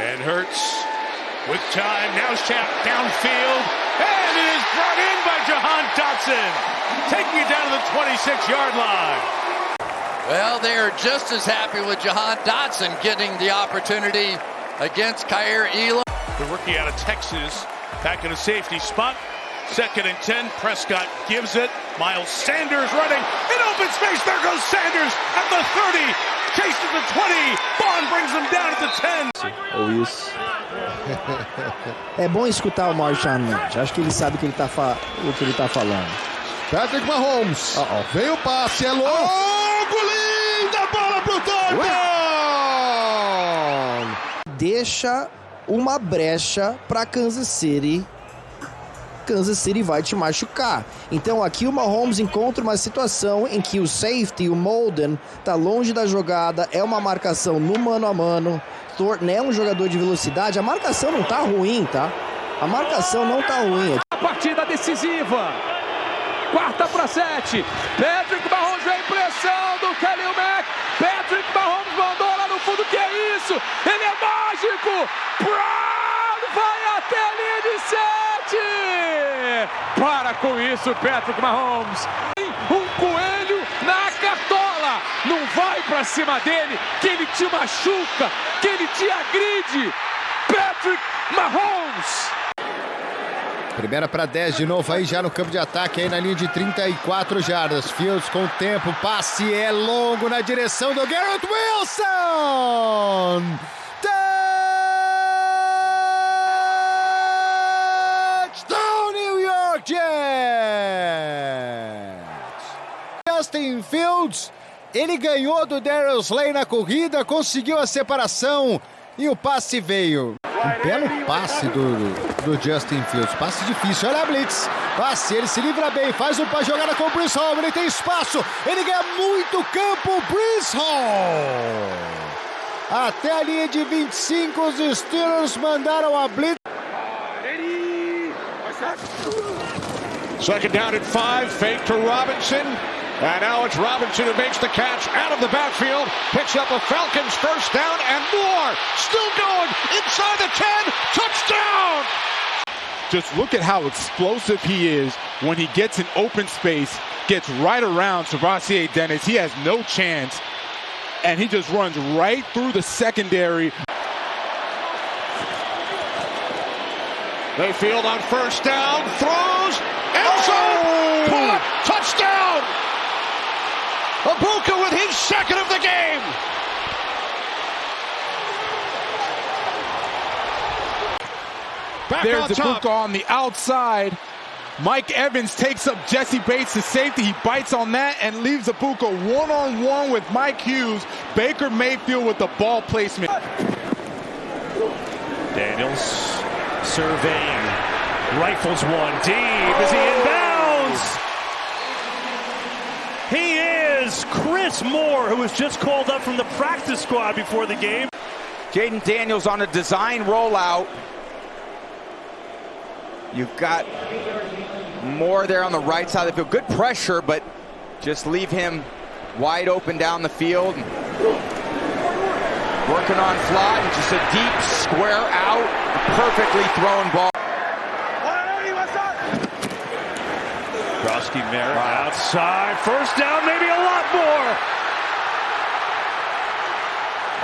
And Hurts with time, now shot downfield, and it is brought in by Jahan Dotson, taking it down to the 26-yard line. Well, they are just as happy with Jahan Dotson getting the opportunity against Kaiir Elam. The rookie out of Texas, back in a safety spot. 2nd and 10, Prescott gives it. Miles Sanders running in open space. There goes Sanders at the 30. Chased at the 20. Bond brings him down at the 10. Ou isso. É bom escutar o Marshawn Lynch. Acho que ele sabe o que ele tá falando. Patrick Mahomes. Vem o passe, é longo, linda bola pro touchdown. Deixa uma brecha para Kansas City. Kansas City vai te machucar. Então aqui o Mahomes encontra uma situação em que o safety, o Molden, tá longe da jogada, é uma marcação no mano a mano. Thornton é um jogador de velocidade, a marcação não tá ruim, tá? A marcação não tá ruim. A partida decisiva. 4ª para 7. Patrick Mahomes vem pressão do Khalil Mack. Patrick Mahomes mandou lá no fundo, que é isso? Ele é mágico. Brown vai até a linha de 7. Para com isso, Patrick Mahomes. Um coelho na cartola. Não vai para cima dele, que ele te machuca, que ele te agride. Patrick Mahomes. Primeira para 10 de novo aí já no campo de ataque, aí na linha de 34 jardas. Fields com o tempo, passe é longo na direção do Garrett Wilson. Touchdown New York Jets. Justin Fields, ele ganhou do Darius Slay na corrida, conseguiu a separação e o passe veio. Um belo passe do Justin Fields, passe difícil, olha a blitz, passe, ele se livra bem, faz uma jogada com o Breece Hall, ele tem espaço, ele ganha muito campo, Breece Hall. Até a linha de 25, os Steelers mandaram a blitz. 2nd down and 5, fake to Robinson. And now it's Robinson who makes the catch out of the backfield, picks up a Falcons 1st down and more. Still going inside the 10, touchdown! Just look at how explosive he is when he gets in open space, gets right around Savasier Dennis. He has no chance, and he just runs right through the secondary. Mayfield on 1st down, throws, end zone, caught, touchdown! Abuka with his 2nd of the game. Back there's Abuka on the outside. Mike Evans takes up Jesse Bates, the safety. He bites on that and leaves Abuka one-on-one with Mike Hughes. Baker Mayfield with the ball placement. Daniels surveying, rifles one deep as he inbounds. He is Chris Moore, who was just called up from the practice squad before the game. Jaden Daniels on a design rollout. You've got Moore there on the right side of the field. Good pressure, but just leave him wide open down the field. Working on fly, just a deep square out, perfectly thrown ball. Krosky Merritt outside, 1st down, maybe a lot more.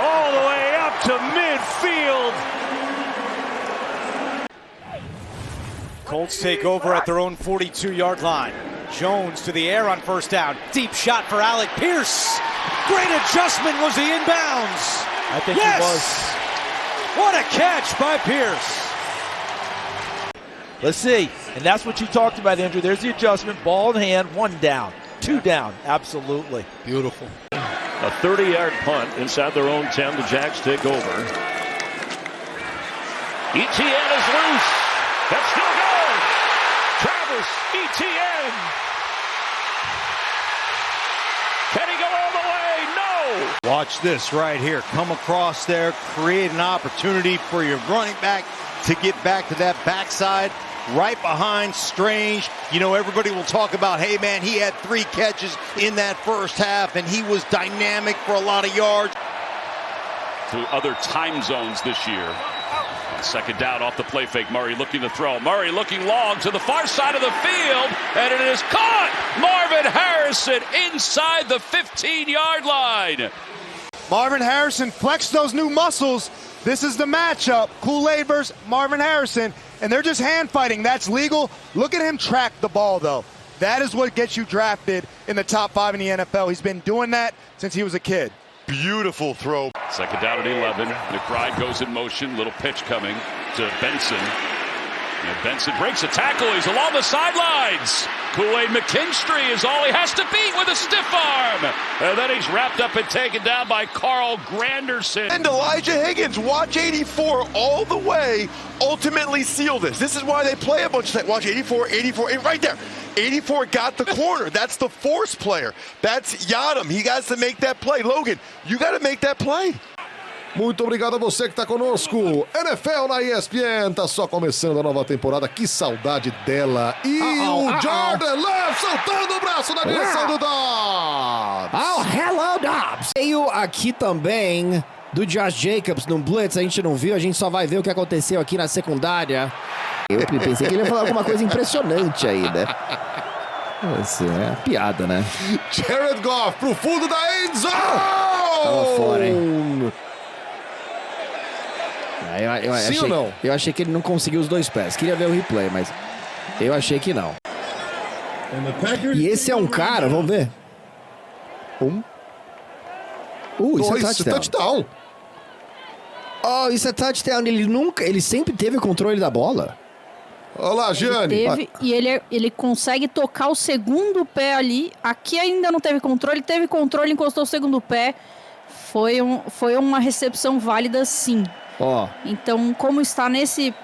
All the way up to midfield. Colts take over at their own 42-yard line. Jones to the air on 1st down. Deep shot for Alec Pierce. Great adjustment, was he inbounds? I think yes! he was. What a catch by Pierce. Let's see. And that's what you talked about, Andrew. There's the adjustment. Ball in hand, 1 down. 2 down. Absolutely. Beautiful. A 30-yard punt inside their own 10. The Jags take over. Etienne is loose. That's still going. Travis Etienne. Can he go all the way? No. Watch this right here. Come across there, create an opportunity for your running back to get back to that backside. Right behind Strange. You know, everybody will talk about, hey, man, he had 3 catches in that 1st half, and he was dynamic for a lot of yards. through other time zones this year. Second down off the play fake. Murray looking to throw. Murray looking long to the far side of the field, and it is caught. Marvin Harrison inside the 15-yard line. Marvin Harrison flexed those new muscles. This is the matchup. Kool-Aid versus Marvin Harrison, and they're just hand fighting. That's legal. Look at him track the ball, though. That is what gets you drafted in the top 5 in the NFL. He's been doing that since he was a kid. Beautiful throw. Second down at 11. McBride goes in motion. Little pitch coming to Benson. And Benson breaks a tackle. He's along the sidelines. Kool-Aid McKinstry is all he has to beat with a stiff arm. And then he's wrapped up and taken down by Carl Granderson. And Elijah Higgins, watch 84 all the way, ultimately seal this. This is why they play a bunch of that. Watch 84, right there. 84 got the corner. That's the force player. That's Yadam. He got to make that play. Logan, you got to make that play. Muito obrigado a você que está conosco. NFL na ESPN, tá só começando a nova temporada. Que saudade dela. E o Jordan Love soltando o braço na direção do Dobbs. Oh, hello, Dobbs. Veio aqui também do Josh Jacobs no Blitz. A gente não viu, a gente só vai ver o que aconteceu aqui na secundária. Eu pensei que ele ia falar alguma coisa impressionante aí, né? Isso é piada, né? Jared Goff pro fundo da end zone. Tava fora, hein? Sim ou não? Eu achei que ele não conseguiu os dois pés. Queria ver o replay, mas eu achei que não. E esse é um cara, vamos ver. Isso é touchdown. Oh, isso é touchdown. Ele sempre teve o controle da bola. Olá, Gianni. Ele consegue tocar o segundo pé ali. Aqui ainda não teve controle, encostou o segundo pé. Foi uma recepção válida, sim. Então, como está nesse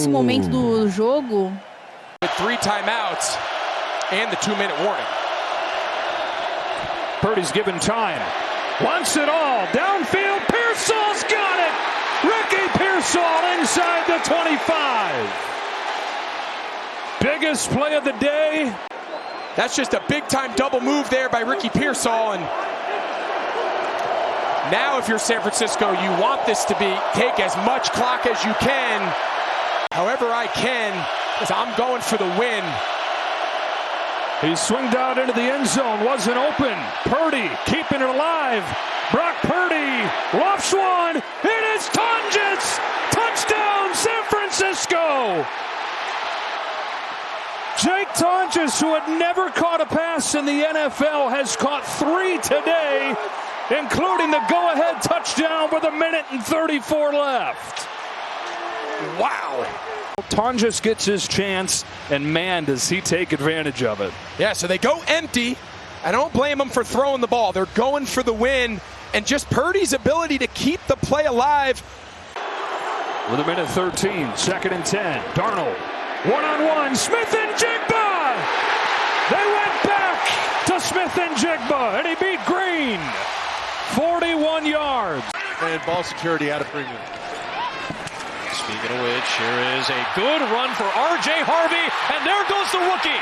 momento do jogo... 3 timeouts and the 2-minute warning. Purdy's given time. Wants it all. Downfield. Pearsall's got it. Ricky Pearsall inside the 25. Biggest play of the day. That's just a big-time double move there by Ricky Pearsall. And now if you're San Francisco, you want this to take as much clock as you can. However I can, because I'm going for the win. He swinged out into the end zone, wasn't open. Purdy keeping it alive. Brock Purdy lofts one. It is Tonjes. Touchdown, San Francisco. Jake Tonjes, who had never caught a pass in the NFL, has caught 3 today, including the go-ahead touchdown with 1:34 left. Wow. Tonjes gets his chance, and man, does he take advantage of it. Yeah, so they go empty. I don't blame them for throwing the ball. They're going for the win, and just Purdy's ability to keep the play alive. With 1:13, 2nd and 10. Darnold, one-on-one, Smith and Jigba! They went back to Smith and Jigba, and he beat Green. 41 yards. And ball security out of premium. Speaking of which, here is a good run for R.J. Harvey, and there goes the rookie.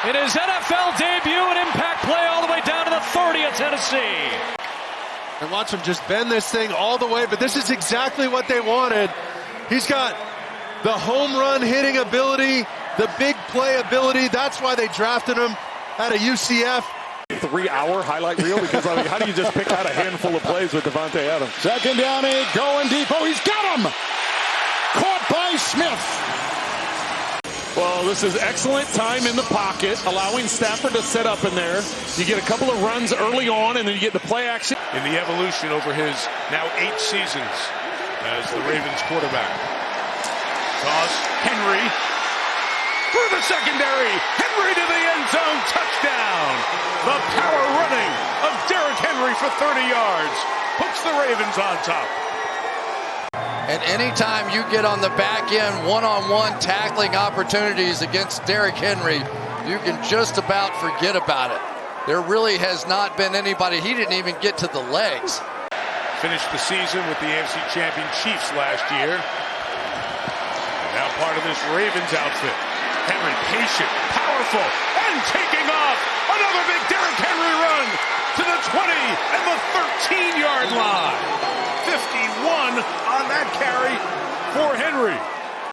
In his NFL debut, an impact play all the way down to the 30 of Tennessee. And watch him just bend this thing all the way, but this is exactly what they wanted. He's got the home run hitting ability, the big play ability. That's why they drafted him out of UCF. 3-hour highlight reel, because I mean, how do you just pick out a handful of plays with Devontae Adams? Second down, 8, going deep. Oh, he's got him! Caught by Smith. Well, this is excellent time in the pocket, allowing Stafford to set up in there. You get a couple of runs early on, and then you get the play action. In the evolution over his now 8 seasons as the Ravens quarterback. Toss, Henry, through the secondary, Henry to the end zone, touchdown! The power running of Derrick Henry for 30 yards puts the Ravens on top. And anytime you get on the back end, one-on-one tackling opportunities against Derrick Henry, you can just about forget about it. There really has not been anybody, he didn't even get to the legs. Finished the season with the AFC champion Chiefs last year. Now part of this Ravens outfit. Henry patient, powerful, and taking off. Another big Derrick Henry run. to the 20 and the 13-yard line. 51 on that carry for Henry.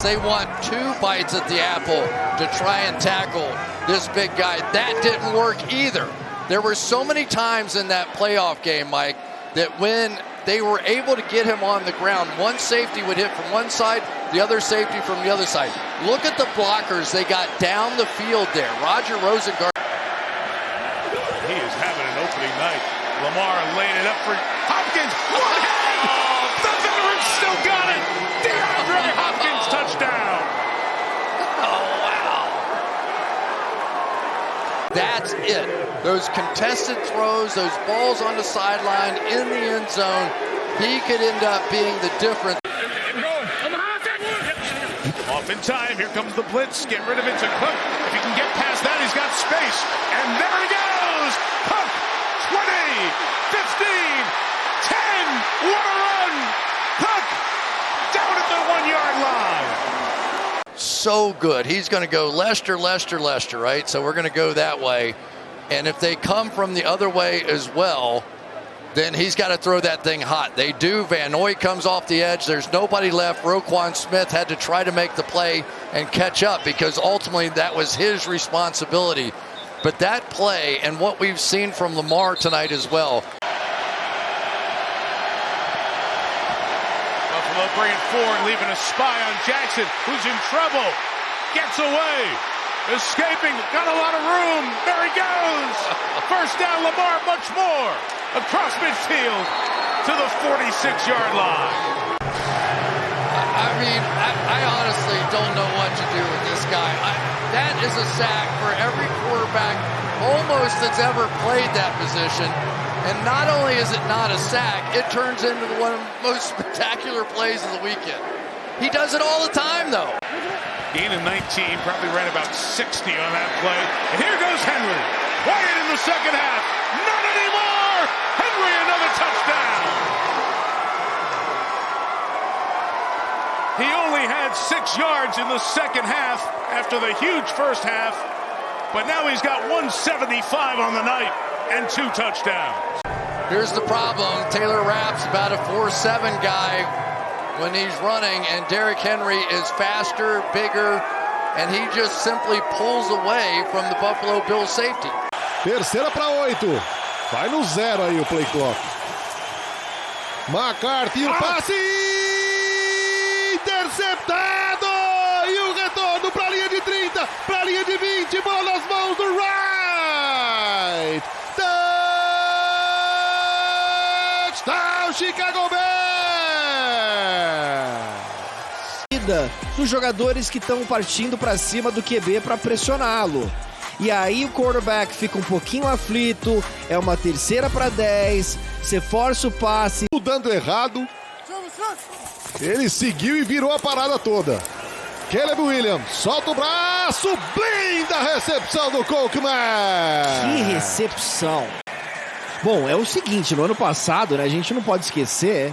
They want 2 bites at the apple to try and tackle this big guy. That didn't work either. There were so many times in that playoff game, Mike, that when they were able to get him on the ground, one safety would hit from one side, the other safety from the other side. Look at the blockers they got down the field there. Roger Rosengard. He is having an opening night. Lamar laying it up for Hopkins. One hand! The veteran still got it! DeAndre Hopkins touchdown! Oh, wow. That's it. Those contested throws, those balls on the sideline, in the end zone, he could end up being the difference. Off in time, here comes the blitz. Get rid of it to Cook. If he can get past that, he's got space. And there he goes! Cook, 20, 15, 10, what a run! Cook, down at the 1-yard line. So good. He's going to go Lester, right? So we're going to go that way. And if they come from the other way as well, then he's got to throw that thing hot. They do. Van Noy comes off the edge. There's nobody left. Roquan Smith had to try to make the play and catch up because ultimately that was his responsibility. But that play and what we've seen from Lamar tonight as well. Buffalo bringing forward, leaving a spy on Jackson, who's in trouble. Gets away. Escaping. Got a lot of room. There he goes. First down, Lamar, much more. Across midfield to the 46-yard line. I mean, I honestly don't know what to do with this guy. That is a sack for every quarterback almost that's ever played that position. And not only is it not a sack, it turns into one of the most spectacular plays of the weekend. He does it all the time, though. Gain of 19, probably ran about 60 on that play. And here goes Henry. Quiet in the second half. Not anymore! Henry, another touchdown! He only had 6 yards in the second half after the huge first half. But now he's got 175 on the night and 2 touchdowns. Here's the problem. Taylor Rapp's about a 4.7 guy when he's running, and Derrick Henry is faster, bigger, and he just simply pulls away from the Buffalo Bills safety. Terceira para 8. Vai no 0 aí o play clock. McCarthy, o passe interceptado! E o retorno para a linha de 30, para a linha de 20, bola nas mãos do Wright! Touchdown, Chicago Bears! Dos jogadores que estão partindo para cima do QB para pressioná-lo. E aí o quarterback fica um pouquinho aflito, é uma terceira para 10, você força o passe. Dando errado, ele seguiu e virou a parada toda. Caleb Williams, solta o braço, blinda a recepção do Cookman. Que recepção. Bom, é o seguinte, no ano passado, né, a gente não pode esquecer